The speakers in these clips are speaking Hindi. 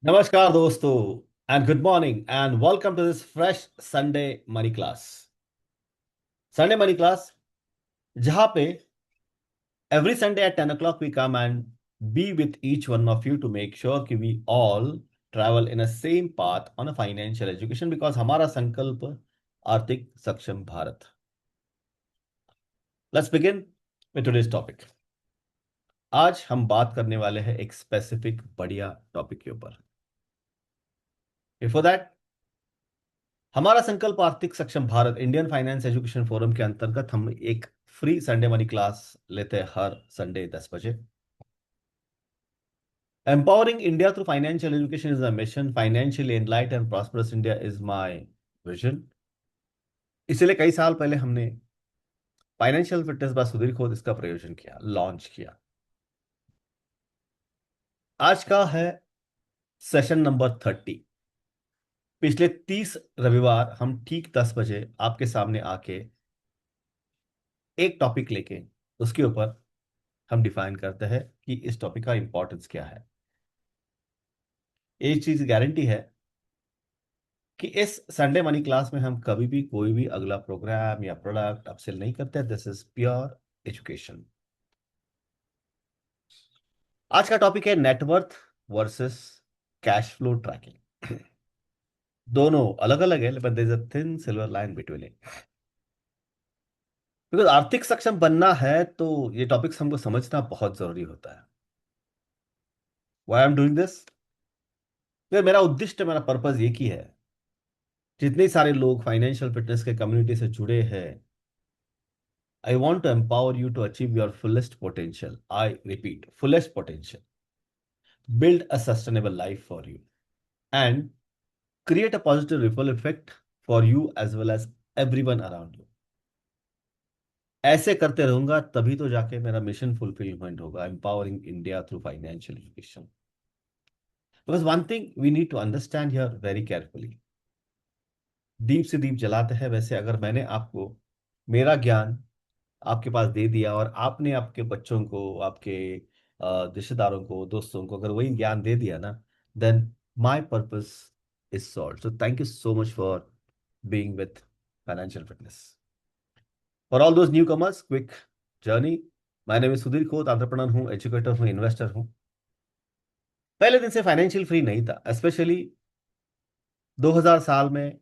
नमस्कार दोस्तों and good morning and welcome to this fresh Sunday money class. Sunday money class जहां पे every Sunday at 10 o'clock we come and be with each one of you to make sure कि we all travel in a same path on a financial education because हमारा संकल्प आर्थिक सक्षम भारत। Let's begin with today's topic. आज हम बात करने वाले हैं एक स्पेसिफिक बढ़िया टॉपिक के ऊपर। बिफोर दैट, हमारा संकल्प आर्थिक सक्षम Bharat Indian finance education forum के अंतर्गत हम एक फ्री संडे मनी क्लास लेते हैं हर संडे 10 बजे। Empowering India through financial education is a mission, financially एनलाइट and prosperous India is my vision. इसलिए कई साल पहले हमने फाइनेंशियल फिटनेस बाय सुधीर खोद इसका प्रयोजन किया, लॉन्च किया। आज का है सेशन नंबर 30। पिछले 30 रविवार हम ठीक 10 बजे आपके सामने आके एक टॉपिक लेके उसके ऊपर हम डिफाइन करते हैं कि इस टॉपिक का इंपॉर्टेंस क्या है। एक चीज गारंटी है कि इस संडे मनी क्लास में हम कभी भी कोई भी अगला प्रोग्राम या प्रोडक्ट अपसेल नहीं करते। This is pure education. आज का टॉपिक है net worth versus cash flow tracking. दोनों अलग अलग है, but there is a thin silver line between it. Because आर्थिक सक्षम बनना है तो ये टॉपिक्स हमको समझना बहुत जरूरी होता है। Why I am doing this? मेरा उद्देश्य, मेरा पर्पज एक ही है। जितने सारे लोग फाइनेंशियल फिटनेस के कम्युनिटी से जुड़े हैं, I want to empower you to achieve your fullest potential. I repeat, fullest potential. Build a sustainable life for you and create a positive ripple effect for you as well as everyone around you. ऐसे करते रहूंगा तभी तो जाके मेरा मिशन फुलफिलमेंट होगा, empowering India through financial education. Because one thing we need to understand here very carefully. दीप से दीप जलाते हैं, वैसे अगर मैंने आपको मेरा ज्ञान आपके पास दे दिया और आपने आपके बच्चों को, आपके रिश्तेदारों को, दोस्तों को अगर वही ज्ञान दे दिया ना, then my purpose is solve. So thank you so much for being with financial fitness. For all those newcomers, quick journey. My name is Sudhir Khot, entrepreneur हूँ, एजुकेटर हूँ, इन्वेस्टर हूँ। पहले दिन से फाइनेंशियल फ्री नहीं था, स्पेशली 2000 साल में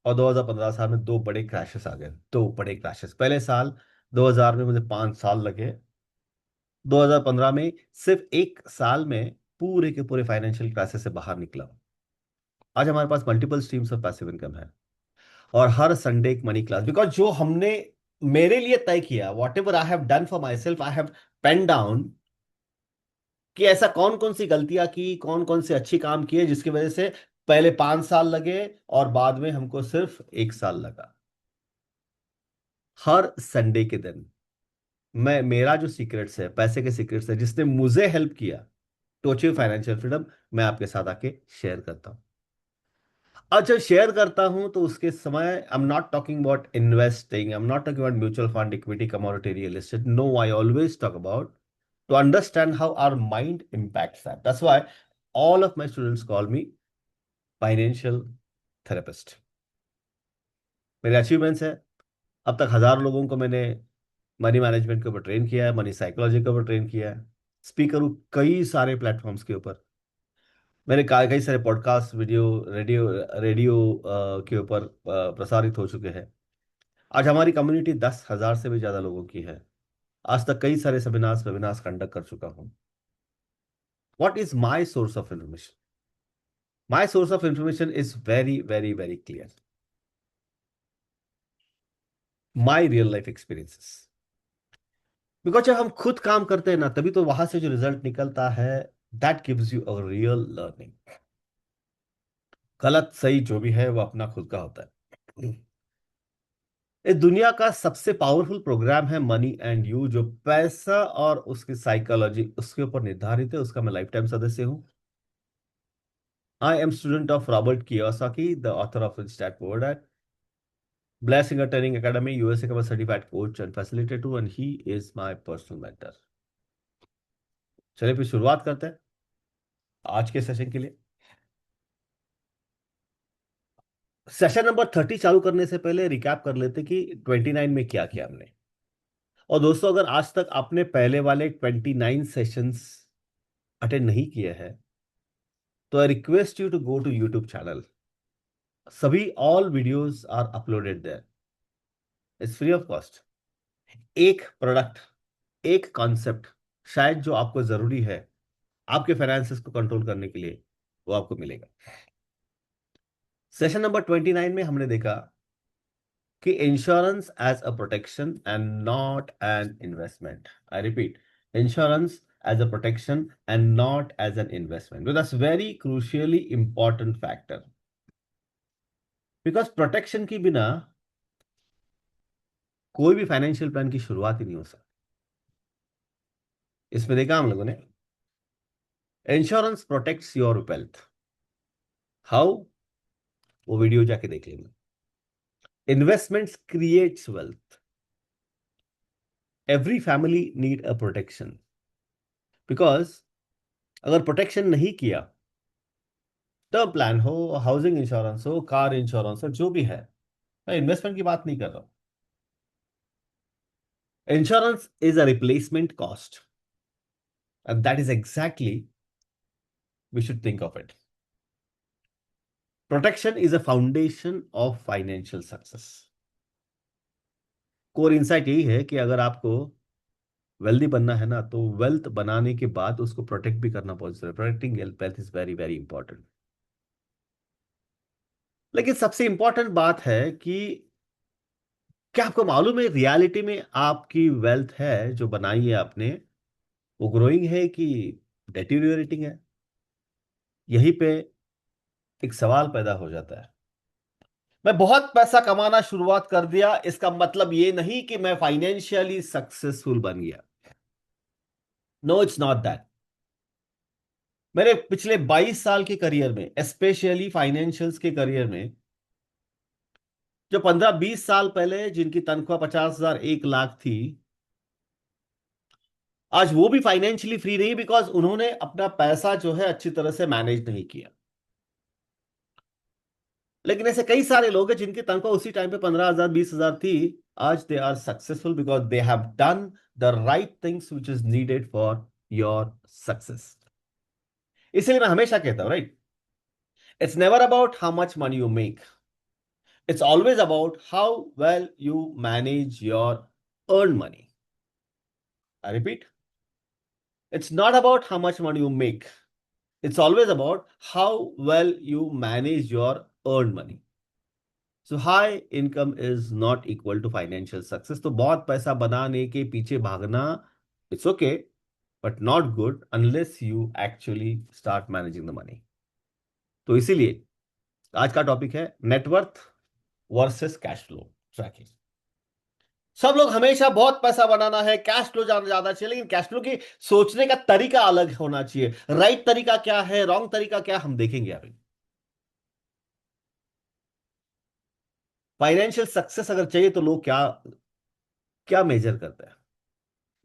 और 2015 साल में दो बड़े क्रैशेस आ गए। दो बड़े क्रैशेस पहले साल 2000 में मुझे 5 साल लगे। 2015 में सिर्फ एक साल में पूरे के पूरे फाइनेंशियल क्राइसिस से बाहर निकला। आज हमारे पास multiple streams of passive income है और हर संडे एक मनी क्लास। बिकॉज जो हमने मेरे लिए तय किया, whatever I have done for myself, I have pen down कि ऐसा कौन कौन सी गलतियां की, कौन कौन से अच्छी काम किए जिसकी वजह से पहले 5 साल लगे और बाद में हमको सिर्फ एक साल लगा। हर संडे के दिन मैं, मेरा जो सीक्रेट्स है, पैसे के सीक्रेट्स है, जिसने मुझे हेल्प किया टू अचीव फाइनेंशियल फ्रीडम, मैं आपके साथ आके शेयर करता हूं। और जब शेयर करता हूं तो उसके समय I am not talking about investing, I am not talking about mutual fund, equity, commodity, real estate. No, I always talk about to understand how our mind impacts that. That's why all of my students call me financial therapist. मेरे अचीवमेंट्स है, अब तक 1000 लोगों को मैंने मनी मैनेजमेंट के ऊपर ट्रेन किया है, मनी साइकोलॉजी के ऊपर ट्रेन किया है। स्पीकर हूँ कई सारे प्लेटफॉर्म्स के ऊपर। मेरे कई सारे पॉडकास्ट, वीडियो, रेडियो रेडियो के ऊपर प्रसारित हो चुके हैं। आज हमारी कम्युनिटी 10,000 से भी ज्यादा लोगों की है। आज तक कई सारे सेमिनार्स वेबिनार्स कंडक्ट कर चुका हूं। What is my source of information? My source of information is very very very clear. My real life experiences. Because जब हम खुद काम करते हैं ना, तभी तो वहां से जो रिजल्ट निकलता है, that gives you a real learning. गलत सही जो भी है वो अपना खुद का होता है। इस दुनिया का सबसे पावरफुल प्रोग्राम है मनी एंड यू, जो पैसा और उसकी साइकोलॉजी उसके ऊपर निर्धारित है। उसका मैं लाइफ टाइम सदस्य हूं। I am student of Robert Kiyosaki, the author of rich dad poor dad. Bless singer training academy, USA का मैं सर्टिफाइड कोच एंड फैसिलिटेटर हूं, and he is my personal mentor. चलिए फिर शुरुआत करते हैं आज के सेशन के लिए। सेशन नंबर 30 चालू करने से पहले रिकैप कर लेते कि 29 में क्या किया हमने। और दोस्तों, अगर आज तक आपने पहले वाले 29 सेशंस अटेंड नहीं किए हैं, तो I request you to go to YouTube channel. सभी all videos are uploaded there. It's free of cost. एक प्रोडक्ट, एक कॉन्सेप्ट शायद जो आपको जरूरी है आपके फाइनेंसेस को कंट्रोल करने के लिए, वो आपको मिलेगा। सेशन नंबर 29 में हमने देखा कि insurance as a protection and not an investment. I repeat, insurance as a protection and not as an investment. That's very crucially important factor, because protection के बिना कोई भी फाइनेंशियल प्लान की शुरुआत ही नहीं हो सकती। इसमें देखा हम लोगों ने, insurance protects your wealth. How? वो वीडियो जाके देख लेना। Investments creates wealth. Every family need a protection, because अगर प्रोटेक्शन नहीं किया, टर्म प्लान हो, हाउसिंग इंश्योरेंस हो, कार इंश्योरेंस हो, जो भी है, मैं इन्वेस्टमेंट की बात नहीं कर रहा हूं। Insurance is a replacement cost, and that is exactly we should think of it. Protection is a foundation of financial success. Core insight यही है कि अगर आपको वेल्दी बनना है ना, तो वेल्थ बनाने के बाद उसको प्रोटेक्ट भी करना बहुत जरूरी है। Protecting wealth is very very important. लेकिन सबसे इंपॉर्टेंट बात है कि क्या आपको मालूम है रियलिटी में आपकी वेल्थ है जो बनाई है आपने, वो ग्रोइंग है कि डेटीरियोरेटिंग है? यहीं पे एक सवाल पैदा हो जाता है। मैं बहुत पैसा कमाना शुरुआत कर दिया, इसका मतलब ये नहीं कि मैं फाइनेंशियली सक्सेसफुल बन गया। No, it's not that. मेरे पिछले 22 साल के करियर में, स्पेशली फाइनेंशियल्स के करियर में, जो 15-20 साल पहले जिनकी तनख्वाह 50,000 1 लाख थी, आज वो भी फाइनेंशियली फ्री नहीं, बिकॉज उन्होंने अपना पैसा जो है अच्छी तरह से मैनेज नहीं किया। लेकिन ऐसे कई सारे लोग हैं जिनकी तनख्वाह उसी टाइम पे 15,000 20,000 थी। आज they are successful because they have done the right things which is needed for your success. इसलिए मैं हमेशा कहता हूं, right, it's never about how much money you make, it's always about how well you manage your earn money. I repeat, it's not about how much money you make. It's always about how well you manage your earned money. So high income is not equal to financial success. तो बहुत पैसा बनाने के पीछे भागना, it's okay, but not good unless you actually start managing the money. तो इसीलिए आज का टॉपिक है net worth versus cash flow tracking. सब लोग हमेशा बहुत पैसा बनाना है, कैश फ्लो ज्यादा ज्यादा चाहिए, लेकिन कैश फ्लो की सोचने का तरीका अलग होना चाहिए। राइट तरीका क्या है, रॉन्ग तरीका क्या, हम देखेंगे अभी। फाइनेंशियल सक्सेस अगर चाहिए तो लोग क्या क्या मेजर करते हैं?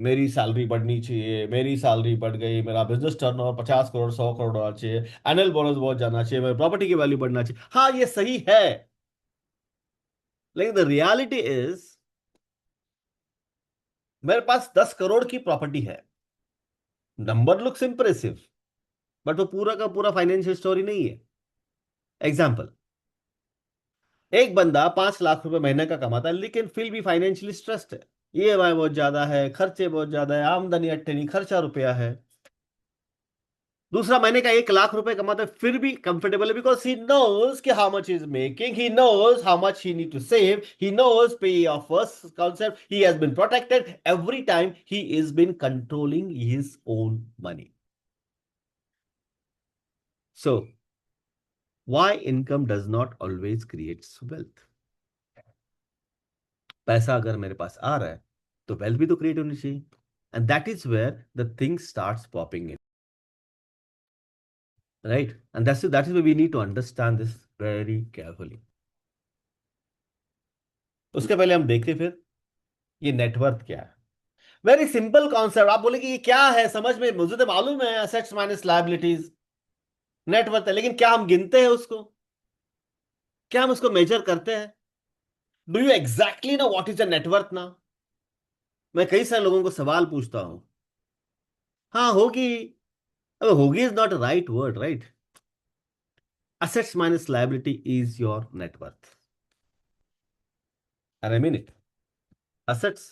मेरी सैलरी बढ़नी चाहिए, मेरी सैलरी बढ़ गई, मेरा बिजनेस टर्नओवर 50 करोड़ 100 करोड़ होना चाहिए, एनुअल बोनस बहुत जाना चाहिए, मेरी प्रॉपर्टी की वैल्यू बढ़ना चाहिए। हाँ, ये सही है, लेकिन द रियलिटी इज मेरे पास 10 करोड़ की प्रॉपर्टी है। नंबर लुक्स इंप्रेसिव, बट वो पूरा का पूरा फाइनेंशियल स्टोरी नहीं है। एग्जाम्पल, एक बंदा 5 लाख रुपए महीने का कमाता है, लेकिन फिर भी फाइनेंशियली स्ट्रेस्ड है। ईएमआई बहुत ज्यादा है, खर्चे बहुत ज्यादा है, आमदनी अट्ठे नहीं, खर्चा रुपया है। दूसरा महीने का 1 लाख रुपए कमाता है, फिर भी कंफर्टेबल है, बिकॉज ही नोज कि how much is making, he knows how much he need to save, he knows pay off concept, he has been protected every time, he is been controlling his own money. So why income does not always creates wealth? पैसा अगर मेरे पास आ रहा है तो वेल्थ भी तो क्रिएट होनी चाहिए, and that is where the thing starts popping in, right? And that is we need to understand this very carefully. उसके पहले हम देखते फिर ये नेटवर्थ क्या है। Very simple concept. आप बोले कि ये क्या है, समझ में, मुझे तो मालूम है एसेट्स माइनस लायबिलिटीज नेटवर्थ है, लेकिन क्या हम गिनते हैं उसको? क्या हम उसको मेजर करते हैं? Do you exactly know what is a net worth ना? मैं कई सारे लोगों को सवाल पूछता हूं। हाँ होगी। अब होगी is not right word, right? Assets minus liability is your net worth. And I mean it. Assets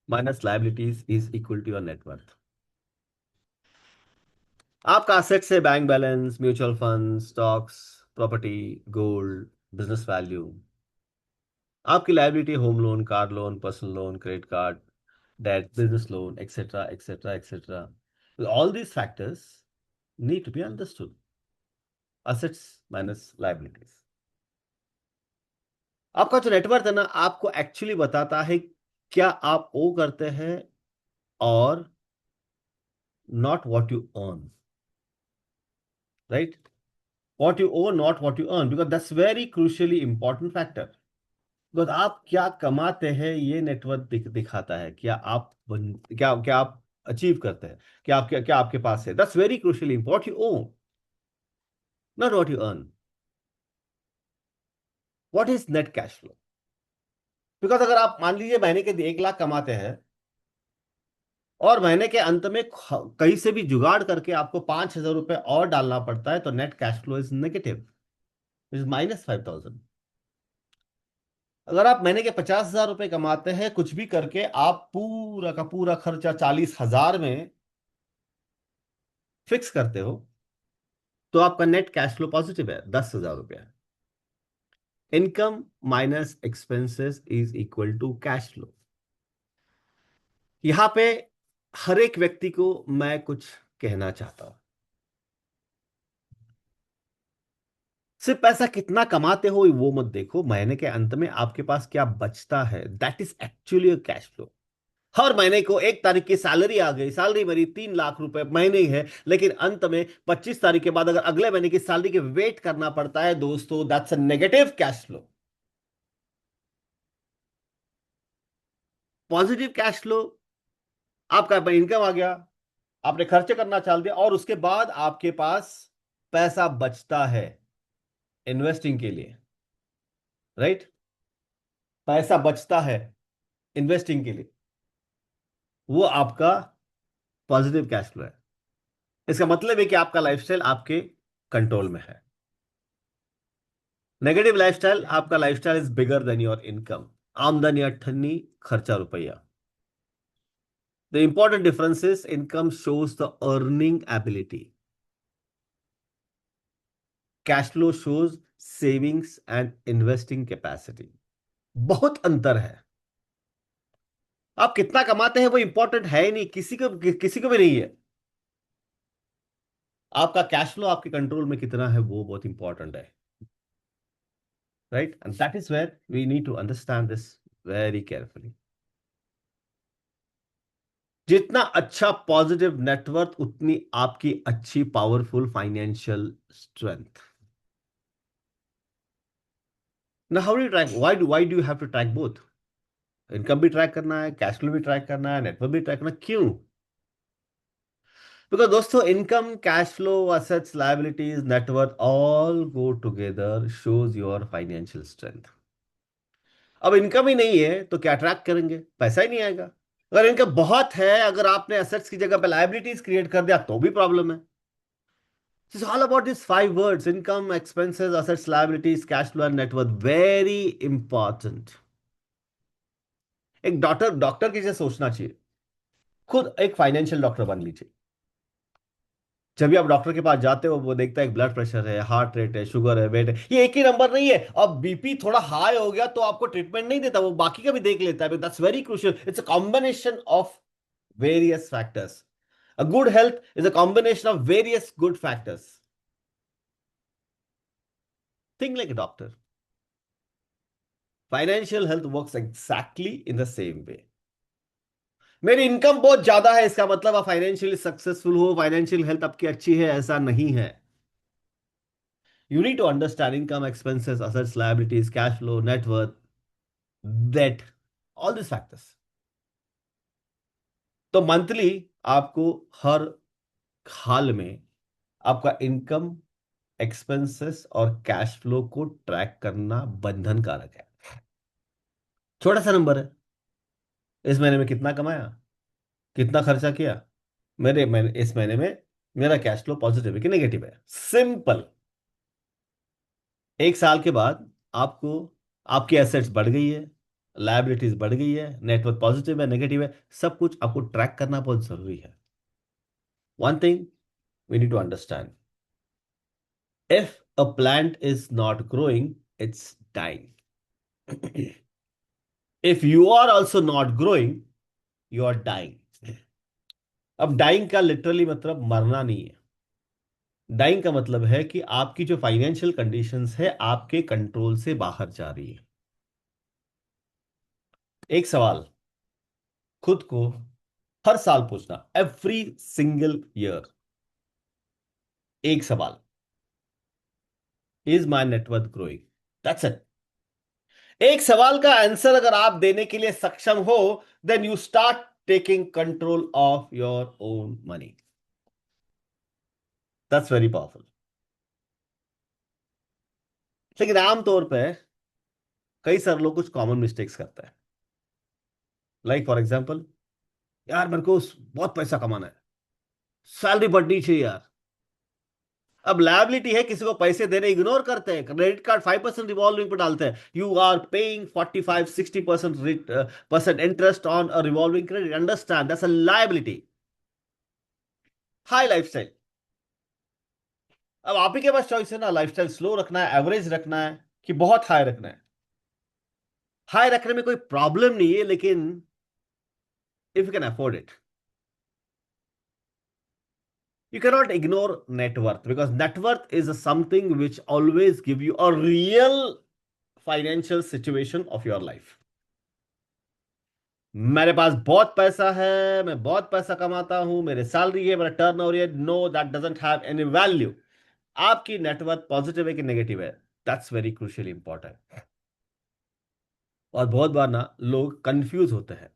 minus liabilities is equal to your net worth. आपका assets है bank balance, mutual fund, stocks, property, gold, business value. आपकी liability home loan, car loan, personal loan, credit card, debt, business loan, etcetera etcetera etcetera. All these factors need to be understood. Assets minus liabilities. आपका जो नेटवर्थ है ना, आपको एक्चुअली बताता है क्या आप ओ करते हैं और not what you earn, right? What you owe, not what you earn, because that's very crucially important factor. because आप क्या कमाते हैं ये नेटवर्क दिखाता है। क्या क्या आप अचीव करते हैं, क्या आपके पास है। That's very crucially what you own, not what you earn. What is net cash flow? Because अगर आप मान लीजिए महीने के 1 लाख कमाते हैं और महीने के अंत में कहीं से भी जुगाड़ करके आपको 5,000 रुपए और डालना पड़ता है, तो net cash flow is negative, is -5,000। अगर आप महीने के 50,000 रुपए कमाते हैं, कुछ भी करके आप पूरा का पूरा खर्चा 40,000 में फिक्स करते हो, तो आपका नेट कैश फ्लो पॉजिटिव है, 10,000 रुपया। Income minus expenses is equal to cash flow. यहां पे हर एक व्यक्ति को मैं कुछ कहना चाहता हूं। सिर्फ पैसा कितना कमाते हो वो मत देखो, महीने के अंत में आपके पास क्या बचता है, that is actually cash flow. हर महीने को 1 तारीख की सैलरी आ गई, सैलरी मेरी 3 लाख रुपए महीने ही है, लेकिन अंत में 25 तारीख के बाद अगर अगले महीने की सैलरी के वेट करना पड़ता है दोस्तों, that's a negative cash flow. Positive cash flow, आपका इनकम आ गया, आपने खर्चे करना चाल दिया और उसके बाद आपके पास पैसा बचता है इन्वेस्टिंग के लिए, राइट? पैसा बचता है इन्वेस्टिंग के लिए, वो आपका पॉजिटिव कैश फ्लो है। इसका मतलब है कि आपका लाइफस्टाइल आपके कंट्रोल में है। नेगेटिव लाइफस्टाइल, आपका lifestyle is bigger than your income. आमदनी अठन्नी, खर्चा रुपया। The important difference is income shows the earning ability, cash flow shows savings and investing capacity. बहुत अंतर है। आप कितना कमाते हैं वो इंपॉर्टेंट है ही नहीं, किसी को भी नहीं है। आपका कैश फ्लो आपके कंट्रोल में कितना है वो बहुत इंपॉर्टेंट है, right? And that is where we need to understand this very carefully. जितना अच्छा पॉजिटिव नेटवर्क, उतनी आपकी अच्छी पावरफुल फाइनेंशियल स्ट्रेंथ। ना how do track, why do you have to track both? Income भी ट्रैक करना है, कैश फ्लो भी ट्रैक करना है, नेटवर्क भी ट्रैक करना है, क्यों? बिकॉज दोस्तों, income, cash flow, assets, liabilities, network all go together, shows your financial strength. अब इनकम ही नहीं है तो क्या ट्रैक करेंगे? पैसा ही नहीं आएगा। अगर इनकम बहुत है, अगर आपने एसेट्स की जगह पे लायबिलिटीज क्रिएट कर दिया तो भी प्रॉब्लम है। It's all about these 5 words: income, expenses, assets, liabilities, cash flow and net worth. Very important. एक डॉक्टर डॉक्टर की जैसे सोचना चाहिए। खुद एक फाइनेंशियल डॉक्टर बन लीजिए। जब भी आप डॉक्टर के पास जाते हो, वो देखता है ब्लड प्रेशर है, हार्ट रेट है, शुगर है, वेट है, ये एक ही नंबर नहीं है। अब बीपी थोड़ा हाई हो गया तो आपको ट्रीटमेंट नहीं देता, वो बाकी का भी देख लेता है। That's very crucial. It's a combination of various factors. A good health is a combination of various good factors. Think like a doctor. Financial health works exactly in the same way. मेरी इनकम बहुत ज्यादा है इसका मतलब आप फाइनेंशियली सक्सेसफुल हो, फाइनेंशियल हेल्थ आपकी अच्छी है, ऐसा नहीं है। You need to understand income, expenses, assets, liabilities, cash flow, net worth, debt, all this factors. तो मंथली आपको हर हाल में आपका इनकम एक्सपेंसेस और कैश फ्लो को ट्रैक करना बंधन कारक है। छोटा सा नंबर है, इस महीने में कितना कमाया, कितना खर्चा किया, मेरे मैंने इस महीने में मेरा कैश फ्लो पॉजिटिव है कि नेगेटिव है, सिंपल। एक साल के बाद आपको आपकी एसेट्स बढ़ गई है, लायबिलिटीज बढ़ गई है, नेटवर्क पॉजिटिव है नेगेटिव है, सब कुछ आपको ट्रैक करना बहुत जरूरी है। One thing we need to understand, if a plant is not growing, it's dying. If you are also not growing, you are dying. अब डाइंग का लिटरली मतलब मरना नहीं है। डाइंग का मतलब है कि आपकी जो फाइनेंशियल कंडीशंस है आपके कंट्रोल से बाहर जा रही है। एक सवाल खुद को हर साल पूछना, एवरी सिंगल ईयर, एक सवाल, is my net worth growing? That's it. एक सवाल का आंसर अगर आप देने के लिए सक्षम हो, then you start taking control of your own money. That's very powerful. लेकिन आमतौर पर कई सारे लोग कुछ कॉमन मिस्टेक्स करते हैं। लाइक फॉर एग्जाम्पल, यार मेरे को बहुत पैसा कमाना है, सैलरी बढ़नी चाहिए यार। अब लायबिलिटी है, किसी को पैसे देने इग्नोर करते हैं, क्रेडिट कार्ड 5% रिवॉल्विंग पे डालते हैं, you are paying 45-60% interest on a revolving credit, understand that's a liability. High lifestyle, अब आप ही के पास चॉइस है ना, लाइफस्टाइल स्लो रखना है, एवरेज रखना है, कि बहुत हाई रखना है। हाई रखने में कोई प्रॉब्लम नहीं है, लेकिन if you can afford it, you cannot ignore net worth, because net worth is something which always give you a real financial situation of your life। मेरे पास बहुत पैसा है, मैं बहुत पैसा कमाता हूं, मेरे सैलरी है, मेरा टर्न ओवर है, know that doesn't have any value. आपकी नेटवर्थ पॉजिटिव है कि नेगेटिव है, दैट्स वेरी क्रूशियल इंपॉर्टेंट। और बहुत बार ना लोग कंफ्यूज होते हैं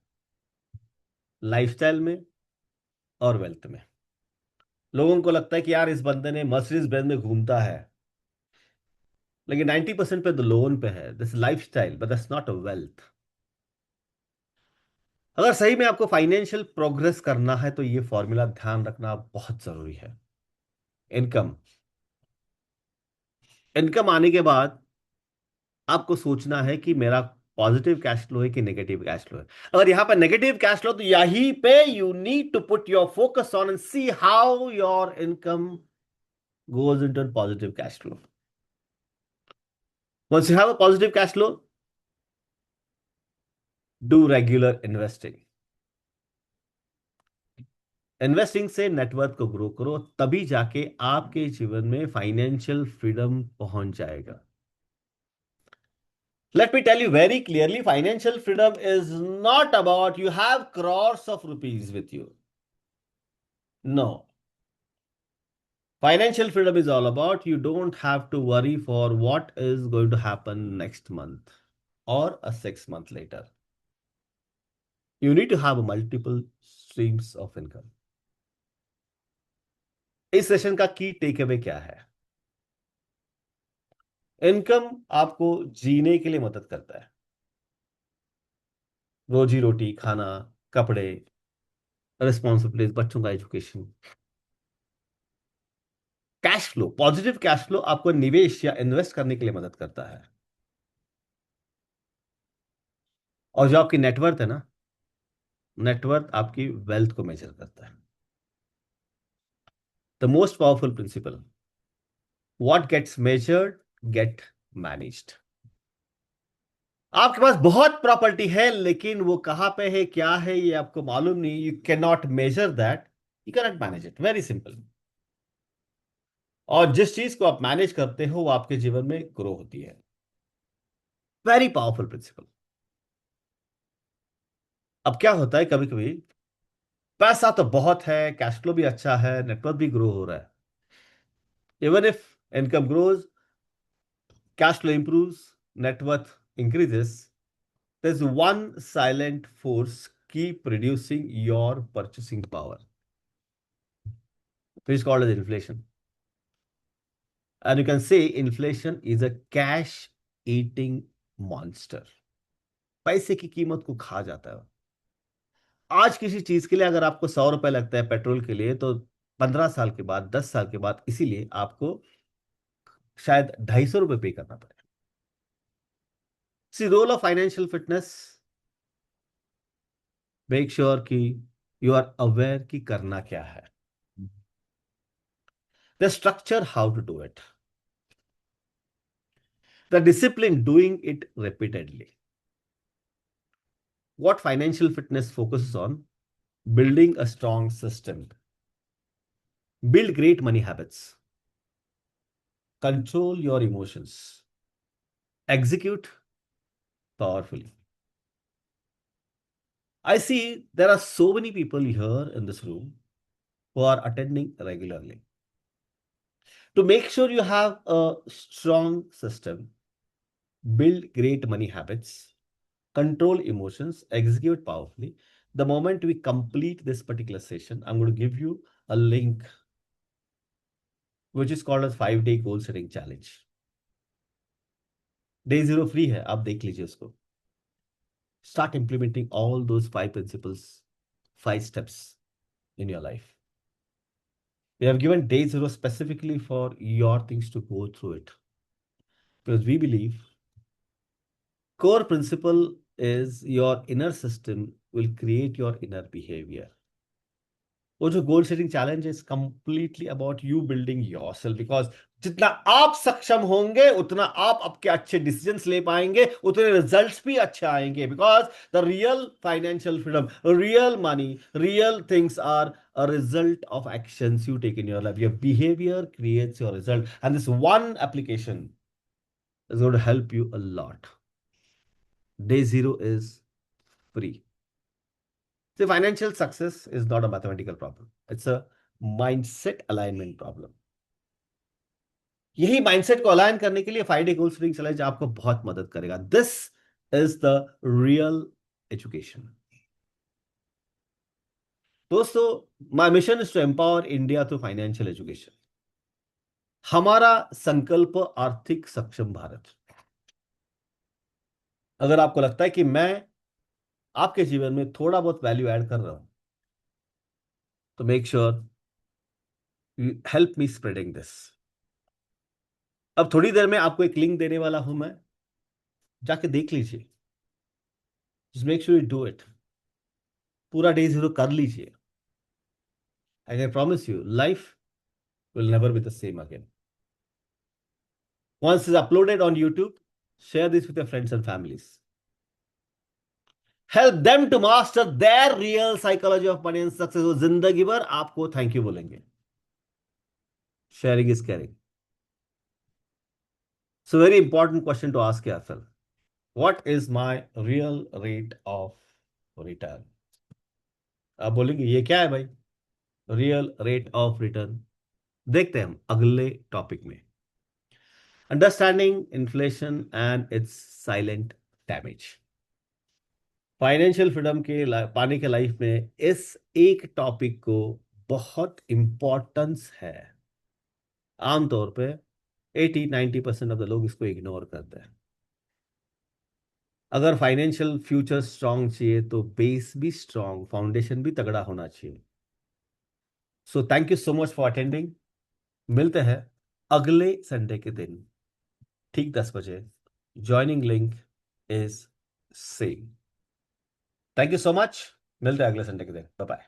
लाइफस्टाइल में और वेल्थ में। लोगों को लगता है कि यार इस बंदे ने मर्सिडीज बेंज में घूमता है, लेकिन 90% पे तो लोन पे है, this life style, but that's not a wealth. अगर सही में आपको फाइनेंशियल प्रोग्रेस करना है तो ये फॉर्मूला ध्यान रखना बहुत जरूरी है। इनकम, इनकम आने के बाद आपको सोचना है कि मेरा पॉजिटिव कैश फ्लो है कि नेगेटिव कैश फ्लो है। अगर यहां पर नेगेटिव कैश फ्लो, तो यहीं पे you need to put your focus on and see how your income goes into positive cash flow. Once you have a positive cash flow, do regular investing। Investing से नेटवर्थ को ग्रो करो, तभी जाके आपके जीवन में फाइनेंशियल फ्रीडम पहुंच जाएगा। Let me tell you very clearly, financial freedom is not about you have crores of rupees with you. No, financial freedom is all about you don't have to worry for what is going to happen next month or a 6 month later। You need to have multiple streams of income। इस सेशन का की टेक अवे क्या है? इनकम आपको जीने के लिए मदद करता है, रोजी रोटी, खाना, कपड़े, रिस्पॉन्सिबिलिटीज, बच्चों का education. Cash flow, positive cash flow आपको निवेश या इन्वेस्ट करने के लिए मदद करता है। और जो आपकी नेटवर्थ है ना, नेटवर्थ आपकी वेल्थ को मेजर करता है। The most powerful principle, what gets measured get managed. आपके पास बहुत प्रॉपर्टी है, लेकिन वो कहां पे है, क्या है, ये आपको मालूम नहीं, you can not measure that, you can not manage it, very simple. और जिस चीज को आप मैनेज करते हो वो आपके जीवन में ग्रो होती है। Very powerful principle. अब क्या होता है, कभी कभी पैसा तो बहुत है, कैश फ्लो भी अच्छा है, नेटवर्क भी ग्रो हो रहा है, even if income grows, cash flow improves, net worth increases, there's one silent force keep reducing your purchasing power, which is called as inflation। And you can say inflation is a cash eating monster. पैसे की कीमत को खा जाता है। आज किसी चीज के लिए अगर आपको 100 रुपए लगता है पेट्रोल के लिए, तो 15 साल के बाद, 10 साल के बाद इसीलिए आपको शायद 250 रुपये पे करना पड़े। See role of financial fitness, make sure कि यू आर अवेयर कि करना क्या है, the structure how to do it, the discipline doing it repeatedly. What financial fitness focuses on? Building a strong system, build great money habits, control your emotions, execute powerfully. I see there are so many people here in this room who are attending regularly. To make sure you have a strong system, build great money habits, control emotions, execute powerfully. The moment we complete this particular session, I'm going to give you a link which is called as 5 day goal setting challenge. Day zero free है, आप देख लीजिए उसको. Start implementing all those 5 principles, 5 steps in your life. We have given day zero specifically for your things to go through it, because we believe core principle is your inner system will create your inner behavior. वो जो goal setting challenge is completely about you building yourself, because जितना आप सक्षम होंगे उतना आप आपके अच्छे डिसीजंस ले पाएंगे, उतने रिजल्ट्स भी अच्छे आएंगे. Because the real financial freedom, real money, real things are a result of actions you take in your life. Your behavior creates your result, and this one application is going to help you a lot. Day zero is free. See, financial success is not a mathematical problem. It's a mindset alignment problem. यही माइंडसेट को अलाइन करने के लिए 5 डे गोल सेटिंग चैलेंज आपको बहुत मदद करेगा. This is the real education. दोस्तों, my mission is to empower India through financial education. हमारा संकल्प आर्थिक सक्षम भारत. अगर आपको लगता है कि मैं आपके जीवन में थोड़ा बहुत वैल्यू ऐड कर रहा हूं, तो make sure you help me spreading this. अब थोड़ी देर में आपको एक लिंक देने वाला हूं मैं, जाके देख लीजिए. Just make sure you do it. पूरा डे जीरो कर लीजिए. And I promise you, life will never be the same again. Once it's uploaded on YouTube, share this with your friends and families. Help them to master their real psychology of money and success. वो जिंदगी भर आपको थैंक यू बोलेंगे. Sharing is caring. So very important question to ask yourself. What is my real rate of return? आप बोलेंगे ये क्या है भाई, रियल रेट ऑफ रिटर्न. देखते हैं हम अगले टॉपिक में. Understanding inflation and it's silent damage. Financial freedom के पाने के लाइफ में इस एक टॉपिक को बहुत इंपॉर्टेंस है. आमतौर पे 80-90% ऑफ द लोग इसको इग्नोर करते हैं. अगर फाइनेंशियल फ्यूचर स्ट्रांग चाहिए तो बेस भी स्ट्रांग, फाउंडेशन भी तगड़ा होना चाहिए. So thank you so much for attending. मिलते हैं अगले संडे के दिन ठीक 10 बजे. Joining link is same. Thank you so much. मिलते हैं अगले संडे के दिन. Bye bye.